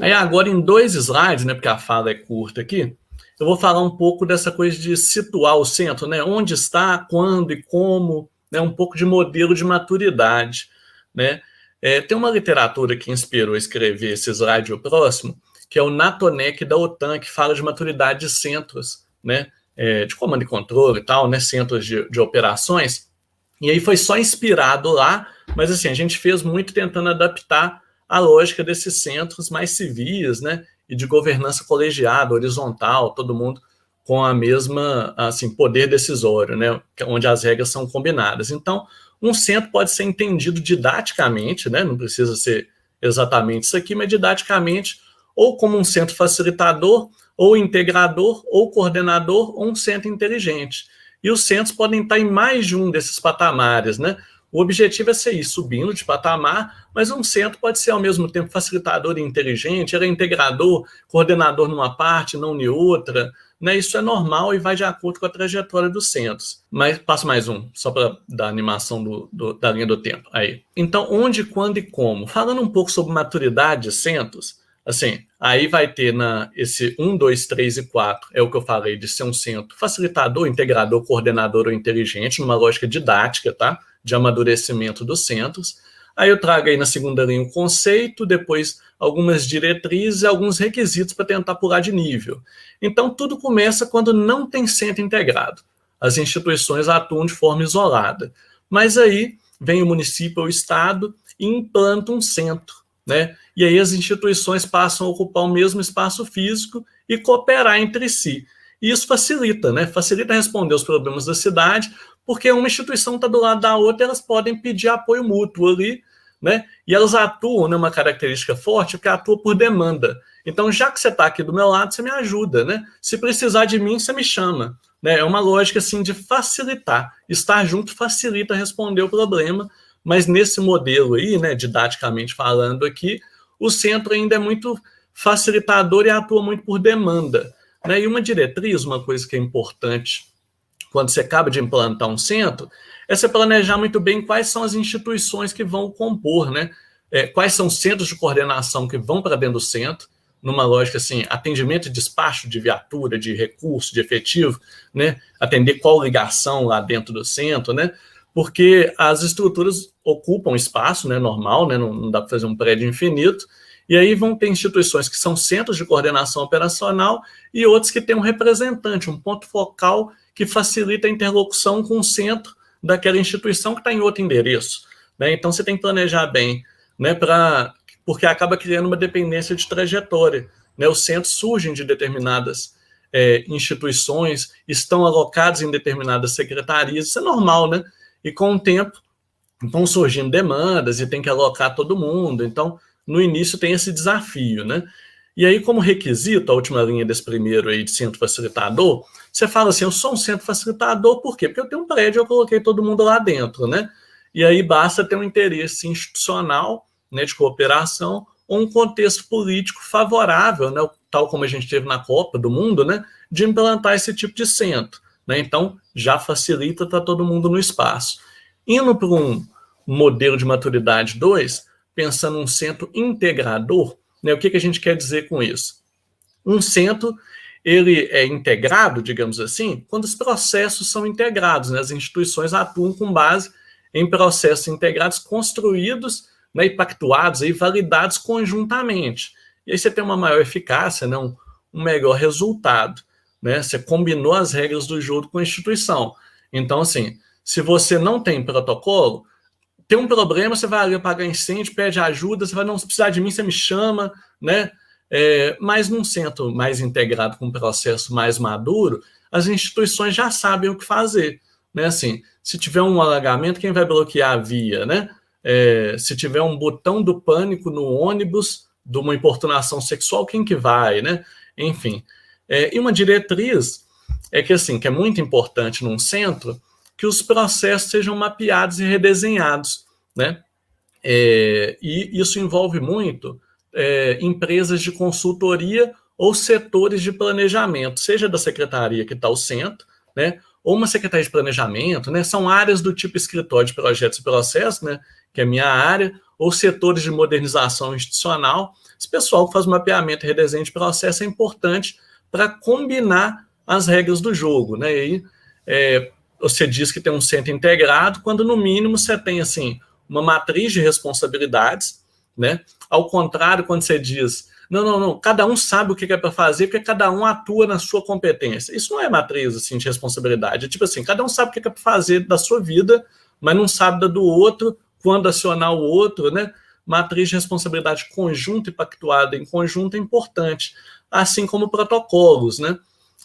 Aí agora em 2 slides, né, porque a fala é curta aqui, eu vou falar um pouco dessa coisa de situar o centro, né, onde está, quando e como, né, um pouco de modelo de maturidade, né. Tem uma literatura que inspirou a escrever esse slide o próximo, que é o Natonek da OTAN, que fala de maturidade de centros, né, de comando e controle e tal, né, centros de operações, e aí foi só inspirado lá, mas assim, a gente fez muito tentando adaptar a lógica desses centros mais civis, né, e de governança colegiada, horizontal, todo mundo com a mesma, assim, poder decisório, né, onde as regras são combinadas. Então, um centro pode ser entendido didaticamente, né, não precisa ser exatamente isso aqui, mas didaticamente, ou como um centro facilitador, ou integrador, ou coordenador, ou um centro inteligente. E os centros podem estar em mais de um desses patamares, né? O objetivo é ser ir subindo de patamar, mas um centro pode ser ao mesmo tempo facilitador e inteligente, ele é integrador, coordenador numa parte, não em outra, né? Isso é normal e vai de acordo com a trajetória dos centros. Mas passo mais um, só para dar animação da linha do tempo. Aí. Então, onde, quando e como? Falando um pouco sobre maturidade de centros, assim, aí vai ter esse 1, 2, 3 e 4, é o que eu falei, de ser um centro facilitador, integrador, coordenador ou inteligente, numa lógica didática, tá? De amadurecimento dos centros. Aí eu trago aí na segunda linha o conceito, depois algumas diretrizes e alguns requisitos para tentar pular de nível. Então, tudo começa quando não tem centro integrado. As instituições atuam de forma isolada. Mas aí vem o município ou o estado e implanta um centro, né? E aí as instituições passam a ocupar o mesmo espaço físico e cooperar entre si. E isso facilita, né? Facilita responder os problemas da cidade, porque uma instituição está do lado da outra, elas podem pedir apoio mútuo ali, né? E elas atuam, né, uma característica forte, porque atua por demanda. Então, já que você está aqui do meu lado, você me ajuda, né? Se precisar de mim, você me chama. Né? É uma lógica assim de facilitar. Estar junto facilita responder o problema, mas nesse modelo aí, né, didaticamente falando aqui, o centro ainda é muito facilitador e atua muito por demanda. Né? E uma diretriz, uma coisa que é importante quando você acaba de implantar um centro, é você planejar muito bem quais são as instituições que vão compor, né? Quais são os centros de coordenação que vão para dentro do centro, numa lógica assim, atendimento e despacho de viatura, de recurso, de efetivo, né? Atender qual ligação lá dentro do centro, né? Porque as estruturas ocupam espaço, né, normal, né, não dá para fazer um prédio infinito, e aí vão ter instituições que são centros de coordenação operacional e outros que têm um representante, um ponto focal que facilita a interlocução com o centro daquela instituição que está em outro endereço. Né? Então você tem que planejar bem, né, porque acaba criando uma dependência de trajetória. Né? Os centros surgem de determinadas instituições, estão alocados em determinadas secretarias, isso é normal, né? E com o tempo vão surgindo demandas e tem que alocar todo mundo. Então, no início tem esse desafio, né? E aí, como requisito, a última linha desse primeiro aí de centro facilitador, você fala assim, eu sou um centro facilitador, por quê? Porque eu tenho um prédio, eu coloquei todo mundo lá dentro, né? E aí basta ter um interesse institucional, né, de cooperação, ou um contexto político favorável, né, tal como a gente teve na Copa do Mundo, né, de implantar esse tipo de centro. Né? Então, já facilita estar todo mundo no espaço. Indo para um modelo de maturidade 2, pensando num centro integrador, né, o que a gente quer dizer com isso? Um centro, ele é integrado, digamos assim, quando os processos são integrados, né? As instituições atuam com base em processos integrados construídos, né, e pactuados e validados conjuntamente. E aí você tem uma maior eficácia, né, um melhor resultado. Né? Você combinou as regras do jogo com a instituição. Então, assim, se você não tem protocolo, tem um problema, você vai ali apagar incêndio, pede ajuda, você vai, não, se precisar de mim, você me chama, né? Mas num centro mais integrado, com um processo mais maduro, as instituições já sabem o que fazer. Né? Assim, se tiver um alagamento, quem vai bloquear a via? Né? Se tiver um botão do pânico no ônibus de uma importunação sexual, quem que vai? Né? Enfim. E uma diretriz é que, assim, que é muito importante num centro, que os processos sejam mapeados e redesenhados, né? E isso envolve muito empresas de consultoria ou setores de planejamento, seja da secretaria que está ao centro, né? Ou uma secretaria de planejamento, né? São áreas do tipo escritório de projetos e processos, né? Que é a minha área, ou setores de modernização institucional. Esse pessoal que faz mapeamento e redesenho de processo é importante para combinar as regras do jogo, né? E aí, você diz que tem um centro integrado, quando no mínimo você tem assim uma matriz de responsabilidades, né? Ao contrário, quando você diz não, cada um sabe o que é para fazer, porque cada um atua na sua competência. Isso não é matriz assim, de responsabilidade. É tipo assim, cada um sabe o que é para fazer da sua vida, mas não sabe da do outro, quando acionar o outro, né? Matriz de responsabilidade conjunta e pactuada em conjunto é importante, assim como protocolos, né?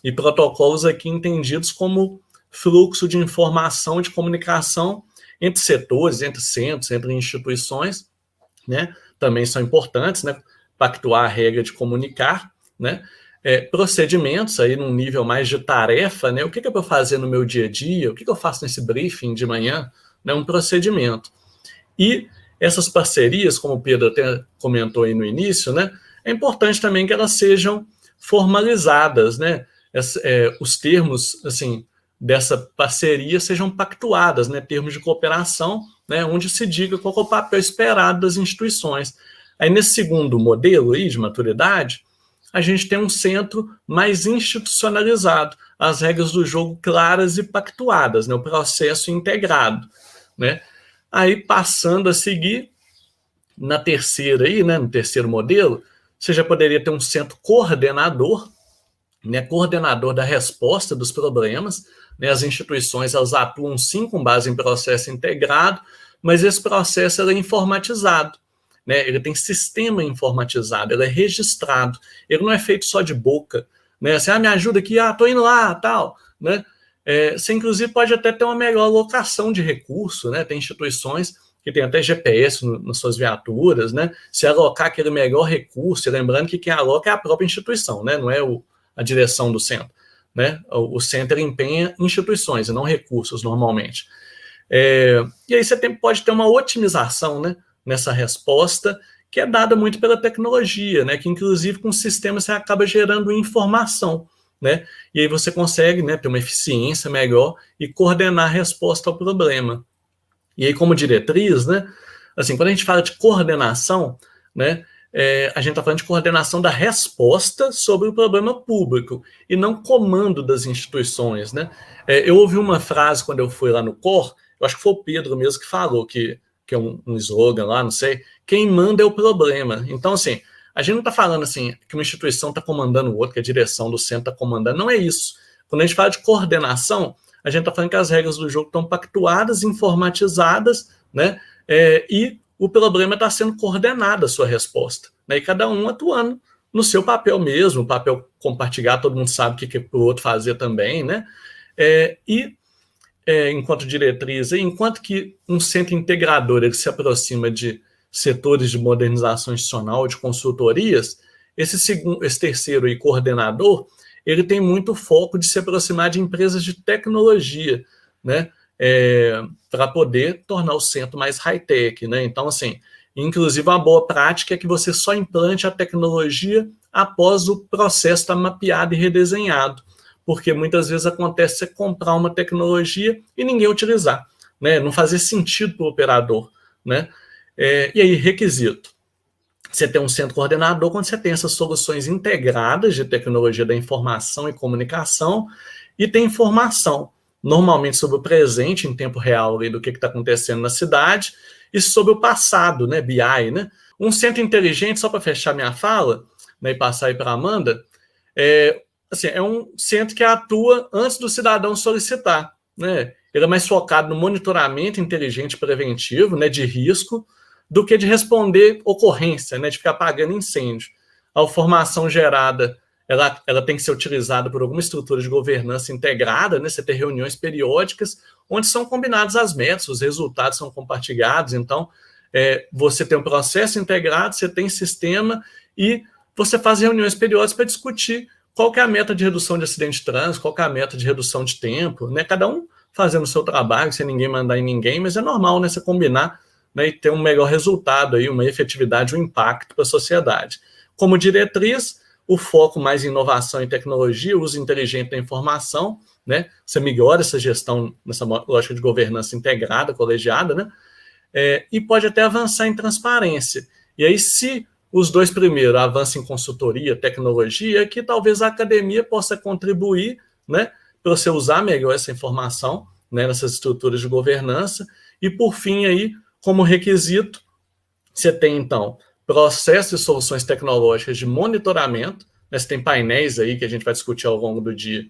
E protocolos aqui entendidos como fluxo de informação, de comunicação entre setores, entre centros, entre instituições, né? Também são importantes, né? Pactuar a regra de comunicar, né? Procedimentos aí num nível mais de tarefa, né? O que é para fazer no meu dia a dia? O que eu faço nesse briefing de manhã? Né? Um procedimento. E essas parcerias, como o Pedro até comentou aí no início, né? É importante também que elas sejam formalizadas, né? Os termos, assim, dessa parceria sejam pactuadas, né? Termos de cooperação, né? Onde se diga qual é o papel esperado das instituições. Aí, nesse segundo modelo aí de maturidade, a gente tem um centro mais institucionalizado, as regras do jogo claras e pactuadas, né? O processo integrado, né? Aí, passando a seguir, na terceira aí, né? No terceiro modelo, você já poderia ter um centro coordenador, né? Coordenador da resposta dos problemas, né? As instituições, elas atuam sim com base em processo integrado, mas esse processo é informatizado, né? Ele tem sistema informatizado, ele é registrado, ele não é feito só de boca, né? Assim, me ajuda aqui, tô indo lá, tal, né? Você inclusive pode até ter uma melhor alocação de recurso, né? Tem instituições que tem até GPS nas suas viaturas, né? Se alocar aquele melhor recurso, lembrando que quem aloca é a própria instituição, né? Não é a direção do centro, né? O centro empenha instituições e não recursos normalmente. E aí você pode ter uma otimização, né? Nessa resposta, que é dada muito pela tecnologia, né? Que inclusive com o sistema você acaba gerando informação, né? E aí você consegue, né, ter uma eficiência melhor e coordenar a resposta ao problema. E aí, como diretriz, né? Assim, quando a gente fala de coordenação, né? A gente está falando de coordenação da resposta sobre o problema público e não comando das instituições, né? Eu ouvi uma frase quando eu fui lá no COR, eu acho que foi o Pedro mesmo que falou, que é um slogan lá, não sei, quem manda é o problema. Então, assim, a gente não está falando assim que uma instituição está comandando o outro, que a direção do centro está comandando, não é isso. Quando a gente fala de coordenação, a gente está falando que as regras do jogo estão pactuadas, informatizadas, né? E o problema está sendo coordenado a sua resposta, né? E cada um atuando no seu papel mesmo, o papel compartilhado, todo mundo sabe o que é para o outro fazer também, né? Enquanto diretriz, enquanto que um centro integrador ele se aproxima de setores de modernização institucional, de consultorias, esse terceiro aí, coordenador, ele tem muito foco de se aproximar de empresas de tecnologia, né? Para poder tornar o centro mais high-tech, né? Então, assim, inclusive uma boa prática é que você só implante a tecnologia após o processo estar mapeado e redesenhado, porque muitas vezes acontece você comprar uma tecnologia e ninguém utilizar, né? Não fazer sentido para o operador, né? E aí, requisito. Você tem um centro coordenador quando você tem essas soluções integradas de tecnologia da informação e comunicação e tem informação, normalmente sobre o presente em tempo real do que está acontecendo na cidade e sobre o passado, né, BI, né? Um centro inteligente, só para fechar minha fala, né, e passar aí para a Amanda, assim, é um centro que atua antes do cidadão solicitar, né? Ele é mais focado no monitoramento inteligente preventivo, né, de risco, do que de responder ocorrência, né, de ficar apagando incêndio. A informação gerada, ela tem que ser utilizada por alguma estrutura de governança integrada, né, você ter reuniões periódicas, onde são combinadas as metas, os resultados são compartilhados, então você tem um processo integrado, você tem sistema e você faz reuniões periódicas para discutir qual que é a meta de redução de acidente de trânsito, qual que é a meta de redução de tempo, né, cada um fazendo o seu trabalho, sem ninguém mandar em ninguém, mas é normal, né, você combinar, né, e ter um melhor resultado, aí, uma efetividade, um impacto para a sociedade. Como diretriz, o foco mais em inovação e tecnologia, uso inteligente da informação, né, você melhora essa gestão nessa lógica de governança integrada, colegiada, né, e pode até avançar em transparência. E aí, se os dois primeiros avançam em consultoria, tecnologia, que talvez a academia possa contribuir, né, para você usar melhor essa informação, né, nessas estruturas de governança. E, por fim, aí, como requisito, você tem, então, processos e soluções tecnológicas de monitoramento, né, você tem painéis aí que a gente vai discutir ao longo do dia,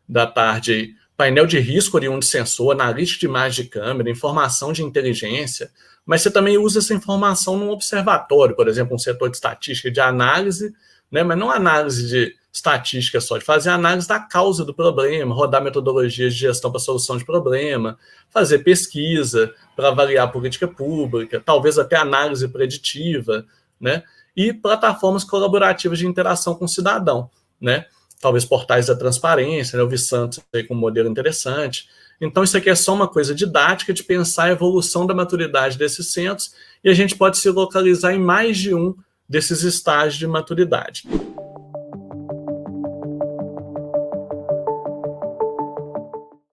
da tarde, aí, painel de risco oriundo de sensor, analítica de imagem de câmera, informação de inteligência, mas você também usa essa informação num observatório, por exemplo, um setor de estatística, de análise, né, mas não análise de estatística só, de fazer análise da causa do problema, rodar metodologias de gestão para solução de problema, fazer pesquisa para avaliar a política pública, talvez até análise preditiva, né, e plataformas colaborativas de interação com o cidadão, né, talvez portais da transparência, né, eu vi Santos aí com um modelo interessante. Então, isso aqui é só uma coisa didática de pensar a evolução da maturidade desses centros, e a gente pode se localizar em mais de um desses estágios de maturidade.